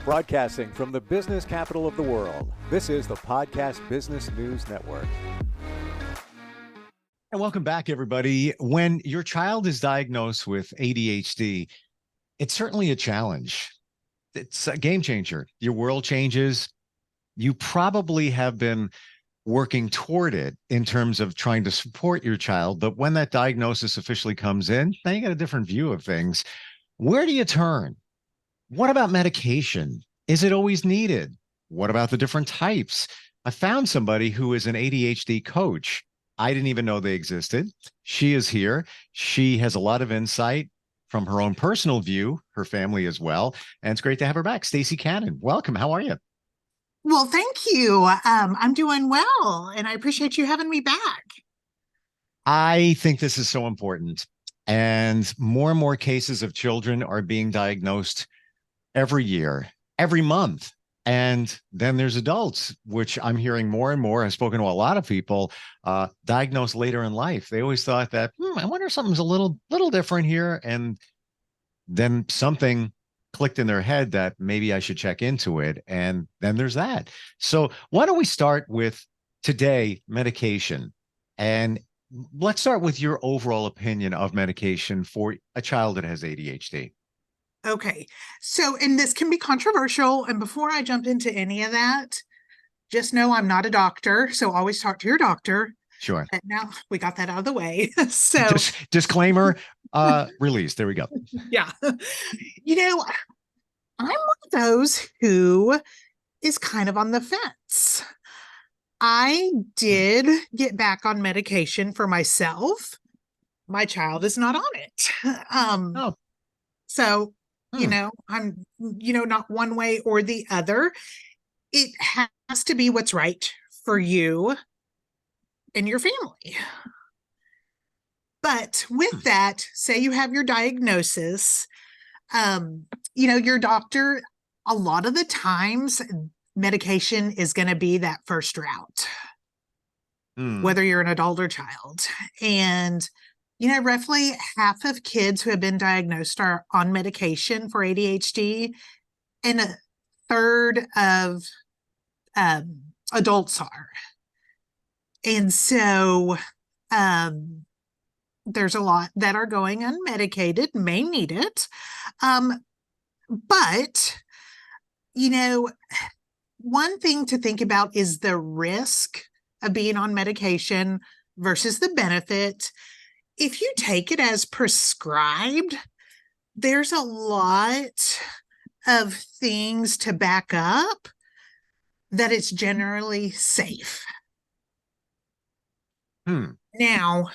Broadcasting from the business capital of the world, this is the Podcast Business News Network. And welcome back, everybody. When your child is diagnosed with ADHD, it's certainly a challenge. It's a game changer. Your world changes. You probably have been working toward it in terms of trying to support your child. But when that diagnosis officially comes in, now you got a different view of things. Where do you turn? What about medication? Is it always needed? What about the different types? I found somebody who is an ADHD coach. I didn't even know they existed. She is here. She has a lot of insight from her own personal view, her family as well. And it's great to have her back. Stacey Cannon, welcome. How are you? Well, thank you. I'm doing well, and I appreciate you having me back. I think this is so important. And more cases of children are being diagnosed every year, every month. And then there's adults, which I'm hearing more and more. I've spoken to a lot of people diagnosed later in life. They always thought that, I wonder if something's a little different here. And then something clicked in their head that maybe I should check into it. And then there's that. So why don't we start with today, medication? And let's start with your overall opinion of medication for a child that has ADHD. Okay. So, and this can be controversial. And before I jump into any of that, just know I'm not a doctor. So always talk to your doctor. Sure. And now we got that out of the way. So disclaimer, released. There we go. Yeah. I'm one of those who is kind of on the fence. I did get back on medication for myself. My child is not on it. So, I'm, not one way or the other. It has to be what's right for you and your family. But with that, say you have your diagnosis, your doctor, a lot of the times, medication is going to be that first route, whether you're an adult or child. And roughly half of kids who have been diagnosed are on medication for ADHD, and a third of adults are. And so there's a lot that are going unmedicated, may need it. But, one thing to think about is the risk of being on medication versus the benefit. If you take it as prescribed, there's a lot of things to back up that it's generally safe. Now,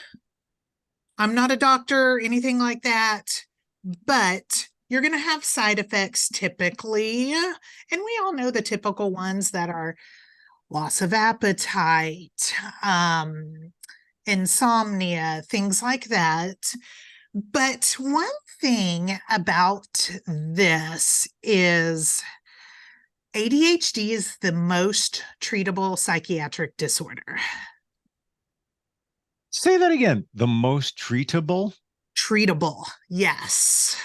I'm not a doctor or anything like that, but you're going to have side effects typically. And we all know the typical ones that are loss of appetite, insomnia, things like that. But one thing about this is ADHD is the most treatable psychiatric disorder. Say that again. The most treatable? Treatable, yes.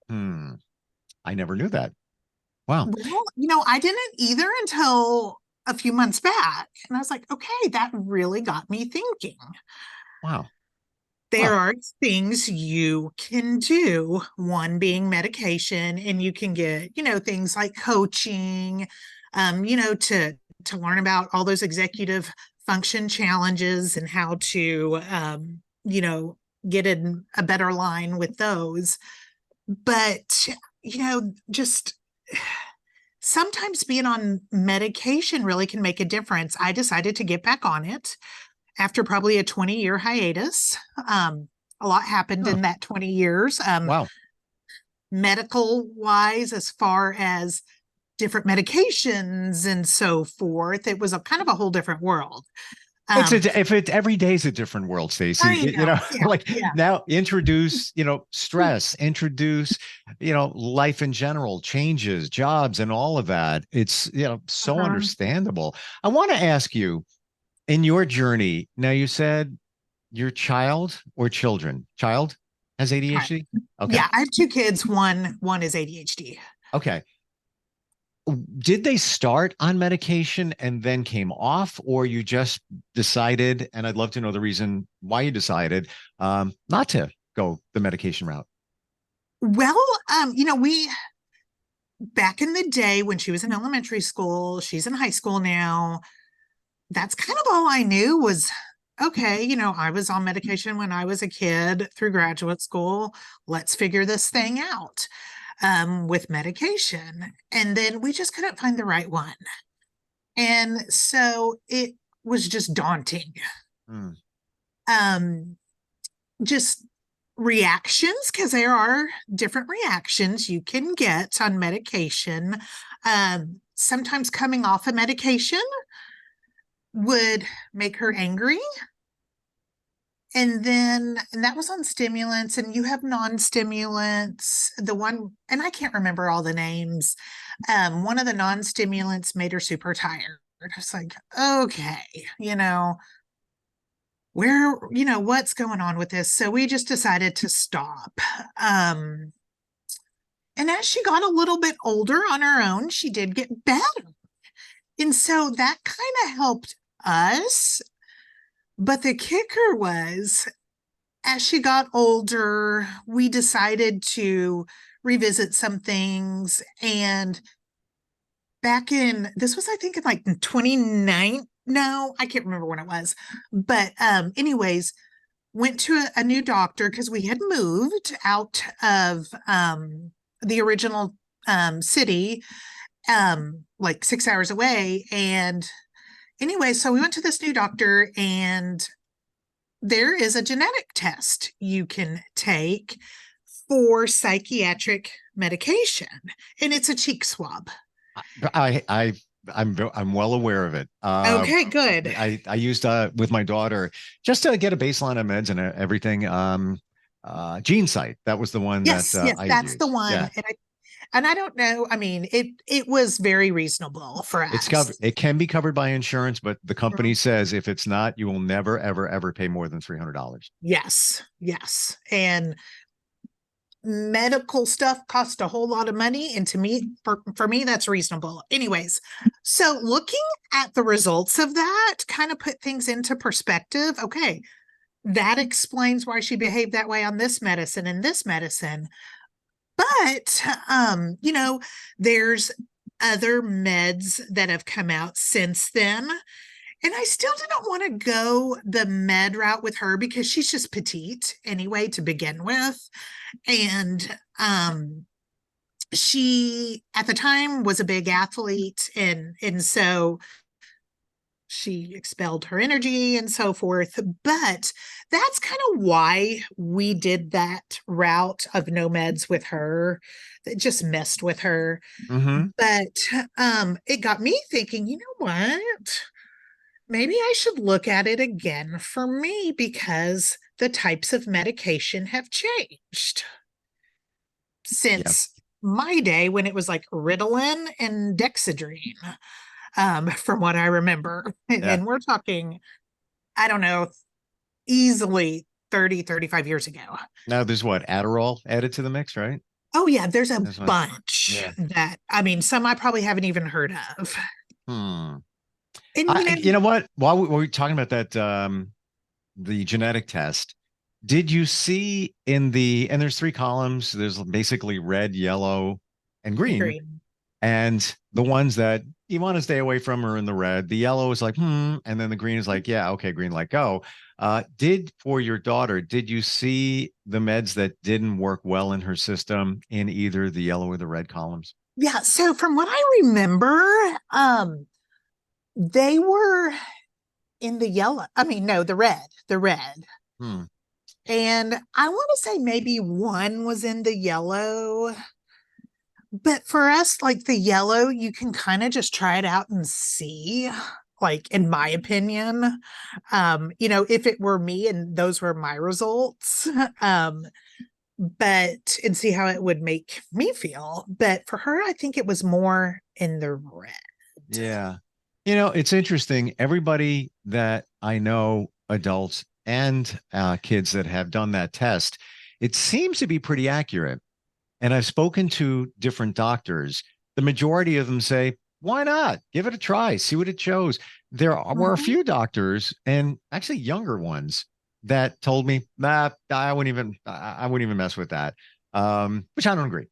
I never knew that. Wow. Well, I didn't either until a few months back. And I was like, okay, that really got me thinking. Wow. There are things you can do, one being medication, and you can get, things like coaching, to learn about all those executive function challenges and how to, get in a better line with those. But, just sometimes being on medication really can make a difference. I decided to get back on it after probably a 20-year hiatus. A lot happened in that 20 years. Wow. Medical wise, as far as different medications and so forth, it was a kind of a whole different world. Every day is a different world, Stacey. Now introduce, stress, introduce, life in general, changes, jobs, and all of that. It's, so understandable. I want to ask you, in your journey, now you said your child or children, child has ADHD? Okay. Yeah, I have two kids. One is ADHD. Okay. did they start on medication and then came off, or you just decided, and I'd love to know the reason why you decided not to go the medication route? Well, we back in the day when she was in elementary school, she's in high school now. That's kind of all I knew was okay, I was on medication when I was a kid through graduate school. Let's figure this thing out with medication. And then we just couldn't find the right one. And so it was just daunting. Hmm. Just reactions, because there are different reactions you can get on medication. Sometimes coming off a medication would make her angry. And that was on stimulants, and you have non-stimulants. And I can't remember all the names. One of the non-stimulants made her super tired. It's like, okay, what's going on with this? So we just decided to stop. And as she got a little bit older on her own, she did get better. And so that kind of helped us. But the kicker was, as she got older, we decided to revisit some things. And this was, I think, in like 29. No, I can't remember when it was. But anyways, went to a new doctor because we had moved out of the original city, like 6 hours away. And anyway, so we went to this new doctor, and there is a genetic test you can take for psychiatric medication, and it's a cheek swab. I'm well aware of it. Okay, good. I used with my daughter just to get a baseline of meds and everything. Gene Sight, that was the one Yes, that yes, I that's used. the one. Yeah. And I don't know. I mean, it was very reasonable for us. It's covered. It can be covered by insurance, but the company says if it's not, you will never, ever, ever pay more than $300. Yes, yes. And medical stuff costs a whole lot of money, and to me, for me, that's reasonable. Anyways, so looking at the results of that kind of put things into perspective. Okay, that explains why she behaved that way on this medicine and this medicine. But there's other meds that have come out since then. And I still didn't want to go the med route with her because she's just petite anyway to begin with. And she at the time was a big athlete, and so she expelled her energy and so forth. But that's kind of why we did that route of no meds with her. That just messed with her. Mm-hmm. But it got me thinking, you know what? Maybe I should look at it again for me, because the types of medication have changed since my day when it was like Ritalin and Dexedrine, from what I remember. And we're talking, I don't know, easily 35 years ago. Now there's what, Adderall added to the mix, right? Oh yeah, there's a bunch that, I mean, some I probably haven't even heard of. And you know what? While we were talking about that, the genetic test, did you see and there's 3 columns. There's basically red, yellow, and green. And the ones that you want to stay away from are in the red. The yellow is like, and then the green is like, yeah, okay, green, let go. For your daughter, did you see the meds that didn't work well in her system in either the yellow or the red columns? Yeah. So from what I remember, they were in the yellow. I mean, no, the red. And I want to say maybe one was in the yellow. But for us, like the yellow, you can kind of just try it out and see, like, in my opinion, if it were me and those were my results, and see how it would make me feel. But for her, I think it was more in the red. Yeah. It's interesting. Everybody that I know, adults and kids that have done that test, it seems to be pretty accurate. And I've spoken to different doctors. the majority of them say, why not? Give it a try, see what it shows. Were a Mhm. few doctors, and actually younger ones, that told me, nah, I wouldn't even mess with that. Which I don't agree.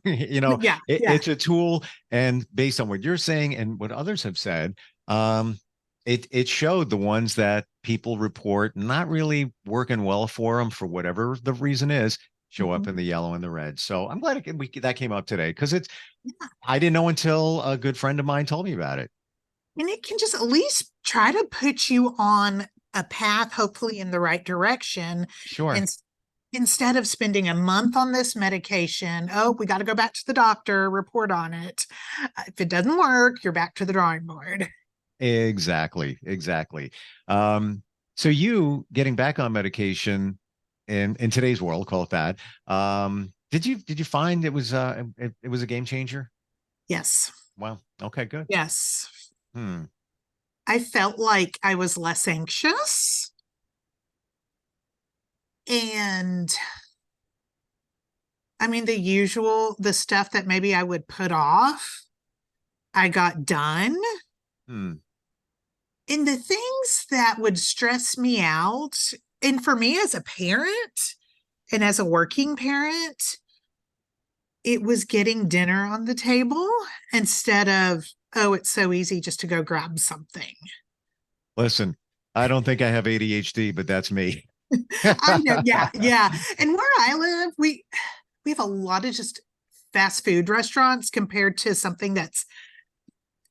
Yeah, yeah. It's a tool, and based on what you're saying and what others have said, um, it showed the ones that people report not really working well for them for whatever the reason is, show up Mhm. in the yellow and the red. So I'm glad that came up today, because Yeah. I didn't know until a good friend of mine told me about it. And it can just at least try to put you on a path, hopefully in the right direction. Sure. And instead of spending a month on this medication, oh, we got to go back to the doctor, report on it. If it doesn't work, you're back to the drawing board. Exactly. Exactly. Um, so you getting back on medication in today's world, call it that. Did you find it was a game changer? Yes. Wow. Okay, good. Yes. Hmm. I felt like I was less anxious and I mean, the stuff that maybe I would put off, I got done. Hmm. And the things that would stress me out, and for me as a parent and as a working parent, it was getting dinner on the table instead of, oh, it's so easy just to go grab something. Listen, I don't think I have ADHD, but that's me. I know, yeah, yeah. And where I live, we have a lot of just fast food restaurants compared to something that's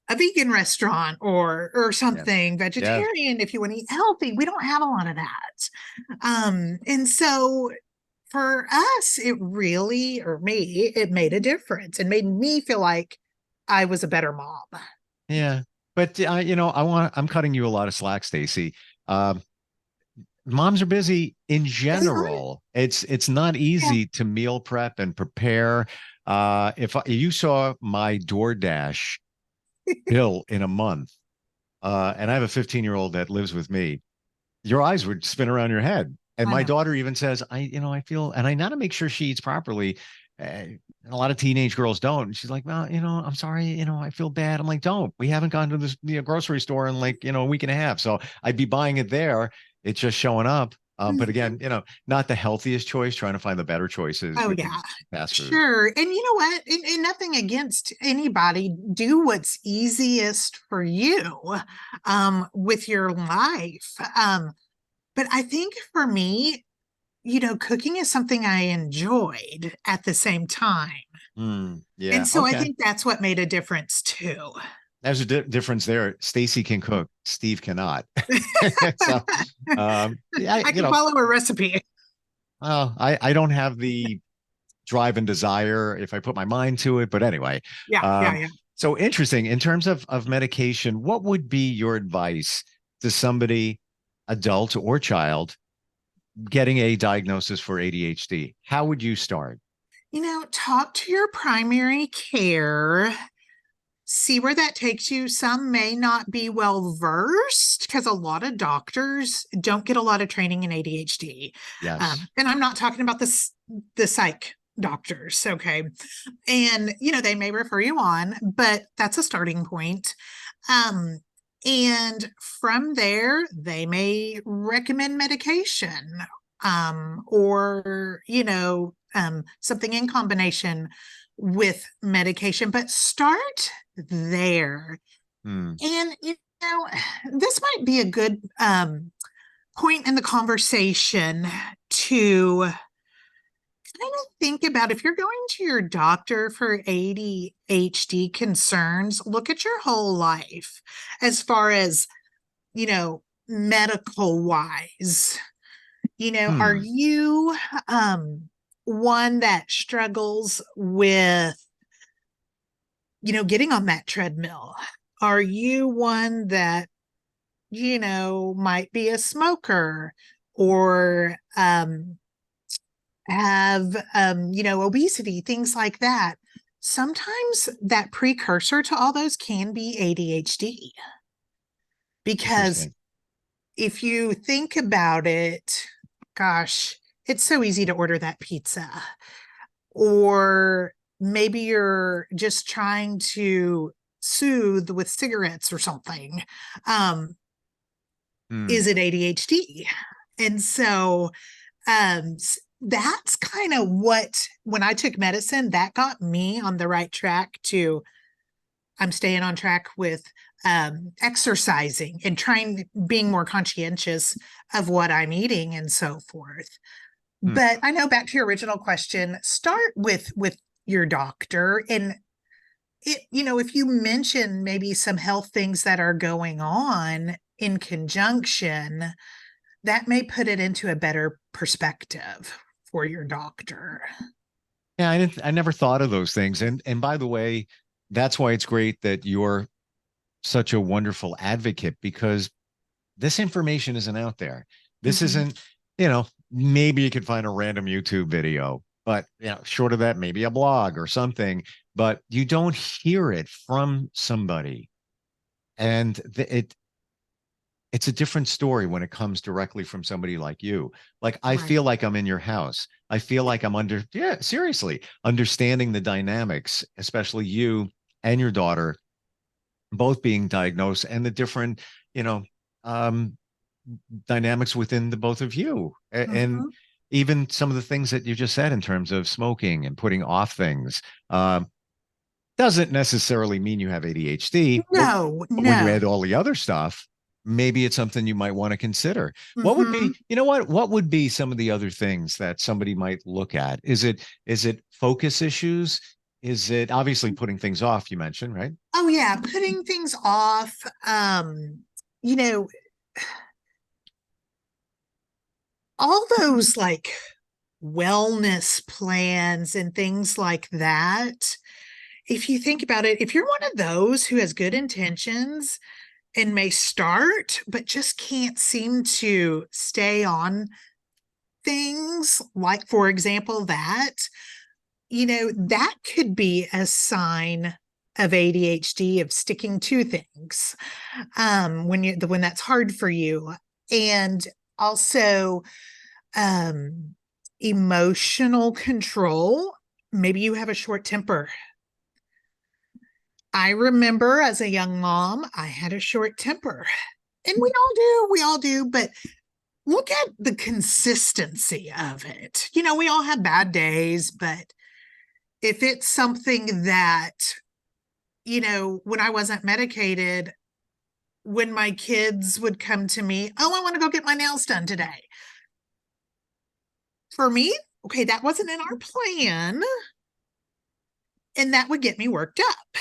a vegan restaurant or Yeah. something Yeah. vegetarian if you want to eat healthy. We don't have a lot of that. And so for us, it really, or me, it made a difference and made me feel like I was a better mom. Yeah. But I'm cutting you a lot of slack, Stacey. Um, Moms are busy in They are. general. It's not Yeah. easy to meal prep and prepare. If you saw my DoorDash bill in a month, and I have a 15-year-old that lives with me, your eyes would spin around your head. And I my know. daughter even says, I feel, and I got to make sure she eats properly. A lot of teenage girls don't. And she's like, well, I'm sorry, I feel bad. I'm like, don't. We haven't gone to this grocery store in like, a week and a half. So I'd be buying it there. It's just showing up. But Mhm. again, not the healthiest choice, trying to find the better choices Oh, with yeah. these fast food. Sure. And you know what? And nothing against anybody. Do what's easiest for you with your life. But I think for me, cooking is something I enjoyed at the same time. And Yeah. so I Okay. think that's what made a difference too. There's a difference there. Stacy can cook. Steve cannot. So, yeah, I can follow a recipe. I don't have the drive and desire if I put my mind to it. But anyway, Yeah, yeah, um, yeah. so interesting in terms of medication. What would be your advice to somebody, adult or child, getting a diagnosis for ADHD? How would you start? Talk to your primary care, see where that takes you. Some may not be well versed because a lot of doctors don't get a lot of training in ADHD. Yes. And I'm not talking about the psych doctors, okay? And they may refer you on, but that's a starting point. Um, and from there, they may recommend medication, or something in combination with medication, but start there. Hmm. And this might be a good point in the conversation to kind of think about if you're going to your doctor for ADHD concerns, look at your whole life as far as, medical wise. Are Hmm. you one that struggles with, getting on that treadmill? Are you one that, might be a smoker or have obesity, things like that? Sometimes that precursor to all those can be ADHD, because Interesting. if you think about it, gosh, it's so easy to order that pizza, or maybe you're just trying to soothe with cigarettes or something. Is it ADHD? And so that's kind of what, when I took medicine, that got me on the right track to, I'm staying on track with exercising and being more conscientious of what I'm eating and so forth. But I know, back to your original question, start with your doctor. And if you mention maybe some health things that are going on in conjunction, that may put it into a better perspective for your doctor. Yeah, I never thought of those things. And by the way, that's why it's great that you're such a wonderful advocate, because this information isn't out there. This isn't, maybe you could find a random YouTube video, but short of that, maybe a blog or something, but you don't hear it from somebody. And it's a different story when it comes directly from somebody like you. Like, I feel like I'm in your house. I feel like I'm seriously understanding the dynamics, especially you and your daughter both being diagnosed, and the different, dynamics within the both of you. And even some of the things that you just said in terms of smoking and putting off things, doesn't necessarily mean you have ADHD. No. When you add all the other stuff, maybe it's something you might want to consider. What would be, what would be some of the other things that somebody might look at? Is it focus issues? Is it obviously putting things off, you mentioned, right? Oh yeah, putting things off. All those like wellness plans and things like that. If you think about it, if you're one of those who has good intentions and may start, but just can't seem to stay on things, like, for example, that could be a sign of ADHD, of sticking to things when that's hard for you. And also emotional control. Maybe you have a short temper. I remember as a young mom, I had a short temper, and we all do, but look at the consistency of it. We all have bad days, but if it's something that, when I wasn't medicated, when my kids would come to me, oh, I want to go get my nails done today. For me, okay, that wasn't in our plan, and that would get me worked up.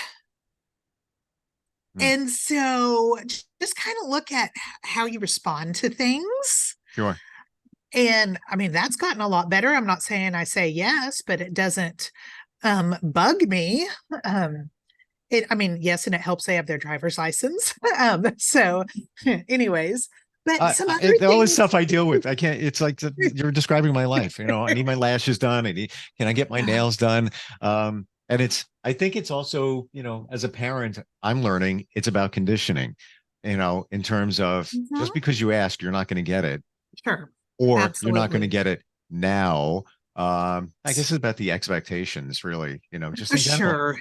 And so just kind of look at how you respond to things. Sure. And I mean, that's gotten a lot better. I'm not saying I say yes, but it doesn't bug me. Yes, and it helps they have their driver's license. So anyways, but some other all this things. stuff I deal with, I can't, it's like you're describing my life. I need my lashes done. Can I get my nails done? And I think it's also, as a parent, I'm learning it's about conditioning, in terms of just because you ask, you're not going to get it. Sure. Or Absolutely. you're not going to get it now. I guess it's about the expectations, really, just in general.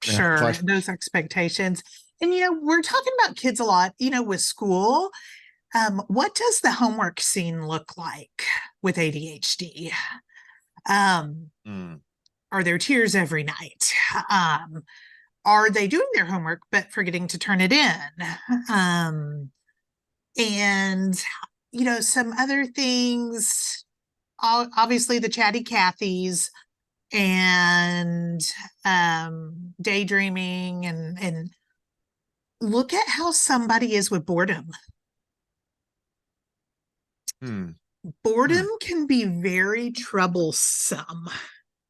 Sure. Those expectations. And, we're talking about kids a lot, with school. What does the homework scene look like with ADHD? Are there tears every night? Are they doing their homework but forgetting to turn it in? And, some other things, obviously the chatty Cathys and daydreaming, and look at how somebody is with boredom. Boredom can be very troublesome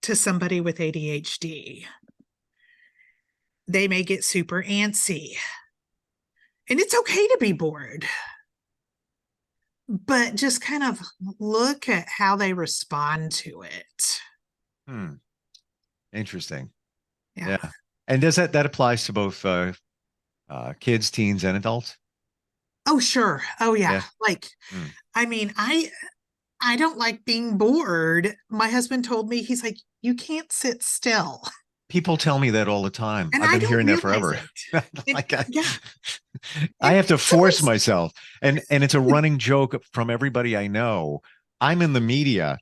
to somebody with ADHD. They may get super antsy, and it's okay to be bored, but just kind of look at how they respond to it. Interesting. Yeah. And does that applies to both kids, teens, and adults? Oh, sure. Oh, yeah. Like, I mean, I don't like being bored. My husband told me, he's like, you can't sit still. People tell me that all the time. And I've I been don't hearing that realize forever. it. Like Yeah. I have to It's force almost, myself. And it's a running joke from everybody I know. I'm in the media.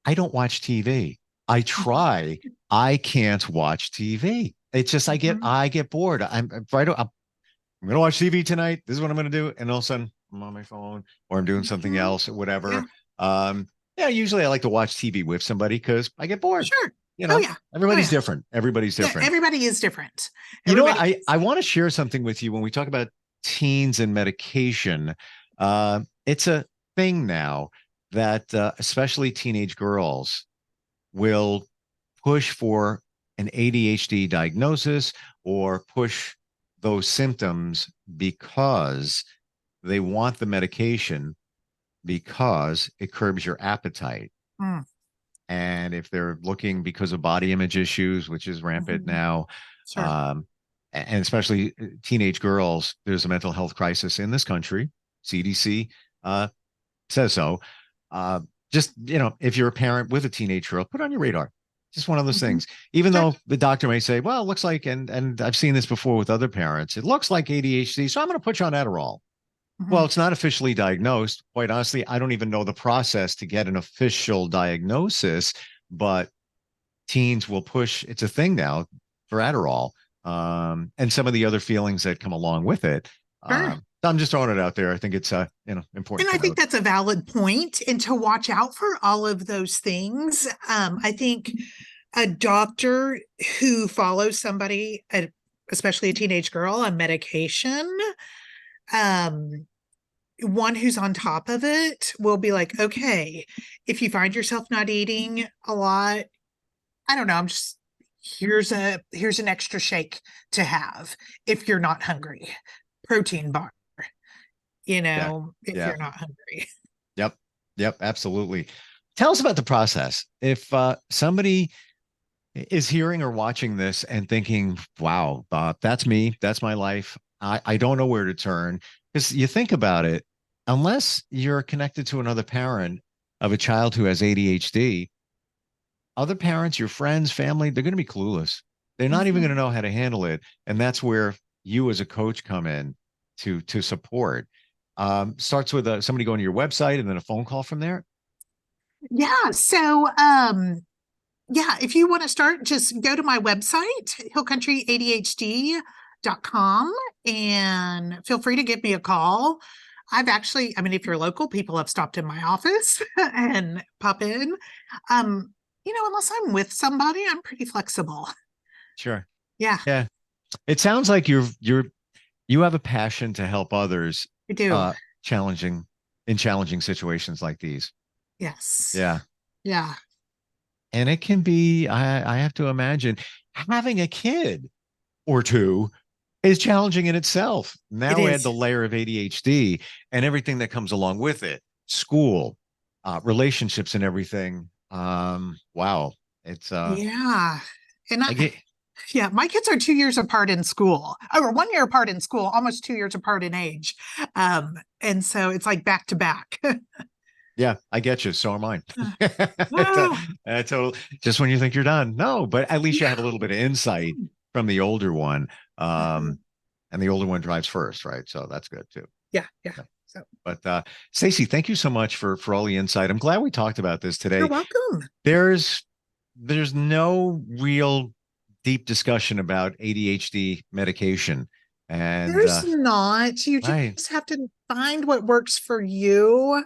I don't watch TV. I try. I can't watch TV. It's just Mhm. I get bored. I'm going to watch TV tonight. This is what I'm going to do. And all of a sudden, I'm on my phone or I'm doing something Mhm. else or whatever. Yeah, Yeah, usually I like to watch TV with somebody because I get bored. sure. You Oh know, yeah. Oh everybody's yeah. different. Everybody's Yeah, different. everybody is different. You know, Everybody is. I want to share something with you when we talk about teens and medication. It's a thing now that especially teenage girls will push for an ADHD diagnosis or push those symptoms because they want the medication because it curbs your appetite. Mm, And if they're looking because of body image issues, which is rampant mhm. now, Sure. um, and especially teenage girls, there's a mental health crisis in this country. CDC uh, says so. Uh, just, if you're a parent with a teenage girl, put on your radar. Just one of those Mhm. things. Even Sure. though the doctor may say, well, it looks like, and I've seen this before with other parents, it looks like ADHD, so I'm going to put you on Adderall. Well, Mhm. it's not officially diagnosed. Quite honestly, I don't even know the process to get an official diagnosis, but teens will push, it's a thing now for Adderall, and some of the other feelings that come along with it. Sure. I'm just throwing it out there. I think it's And important I to think note. that's a valid point, and to watch out for all of those things. I think a doctor who follows somebody, especially a teenage girl, on medication, um, one who's on top of it will be like, okay, if you find yourself not eating a lot, I don't know, I'm just here's an extra shake to have if you're not hungry. Protein bar, Yeah. if Yeah. you're not hungry. Yep. Yep. Absolutely. Tell us about the process. If somebody is hearing or watching this and thinking, wow, that's me, that's my life. I don't know where to turn. Because you think about it, unless you're connected to another parent of a child who has ADHD, other parents, your friends, family, they're going to be clueless. They're not even going to Mhm. know how to handle it. And that's where you as a coach come in to support. Starts with somebody going to your website and then a phone call from there. Yeah. So, yeah, if you want to start, just go to my website, hillcountryadhd.com, and feel free to give me a call. I've actually, I mean, if you're local, people have stopped in my office and pop in. Unless I'm with somebody, I'm pretty flexible. Sure. Yeah, Yeah. It sounds like you have a passion to help others I do. uh challenging in challenging situations like these. Yes. Yeah. Yeah, And it can be, I have to imagine having a kid or two is challenging in itself. it Now add is. the layer of ADHD and everything that comes along with it, school, relationships and everything. Wow. It's Yeah. And I get yeah, my kids are 2 years apart in school, or 1 year apart in school, almost 2 years apart in age. And so it's like back to back. yeah, I get you. So am I. Ah, Total, just when you think you're done. No, but at least you have a yeah. little bit of insight from the older one. Uh-huh. And the older one drives first, right? So that's good too. Yeah, yeah. Yeah. So But Stacey, thank you so much for all the insight. I'm glad we talked about this you're today. welcome. There's there's no real deep discussion about ADHD medication. And There's not. You right, just have to find what works for you.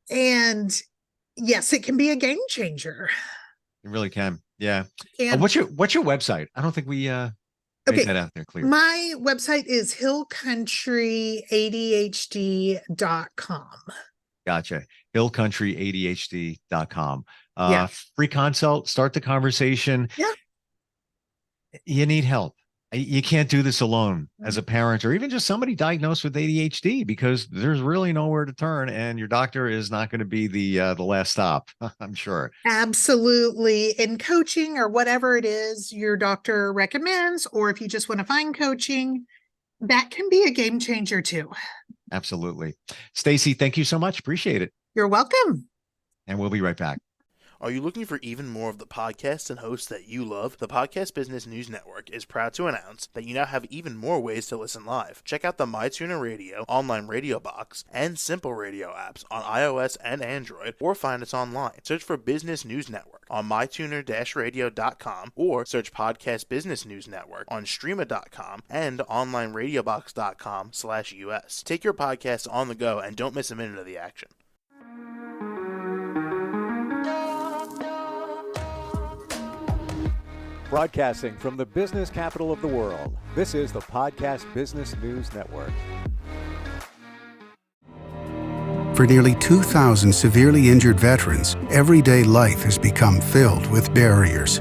And yes, it can be a game changer. it really can. Yeah. And What's your website? I don't think we made okay, that out there clear. my website is hillcountryadhd.com. Gotcha. hillcountryadhd.com. Yeah. Free consult, start the conversation. Yeah. You need help. You can't do this alone as a parent or even just somebody diagnosed with ADHD because there's really nowhere to turn and your doctor is not going to be the last stop, I'm sure. Absolutely. In coaching or whatever it is your doctor recommends, or if you just want to find coaching, that can be a game changer too. Absolutely. Stacey, thank you so much. Appreciate it. You're welcome. And we'll be right back. Are you looking for even more of the podcasts and hosts that you love? The Podcast Business News Network is proud to announce that you now have even more ways to listen live. Check out the MyTuner Radio, online radio box, and Simple Radio apps on iOS and Android, or find us online. Search for Business News Network on mytuner-radio.com, or search Podcast Business News Network on streama.com and onlineradiobox.com/US. Take your podcast on the go and don't miss a minute of the action. Broadcasting from the business capital of the world, this is the Podcast Business News Network. For nearly 2,000 severely injured veterans, everyday life has become filled with barriers.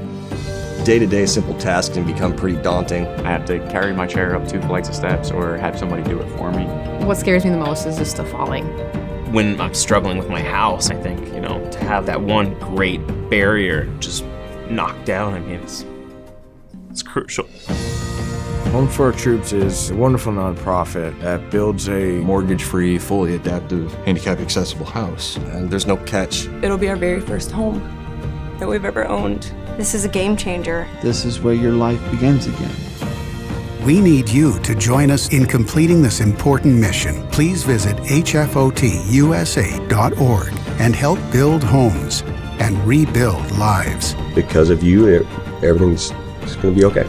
Day-to-day simple tasks can become pretty daunting. I have to carry my chair up 2 flights of steps or have somebody do it for me. What scares me the most is just the falling. When I'm struggling with my house, I think, to have that one great barrier just knocked down, it's crucial. Home for Our Troops is a wonderful nonprofit that builds a mortgage-free, fully adaptive, handicap-accessible house. And there's no catch. It'll be our very first home that we've ever owned. This is a game changer. This is where your life begins again. We need you to join us in completing this important mission. Please visit hfotusa.org and help build homes and rebuild lives. Because of you, everything's going to be okay.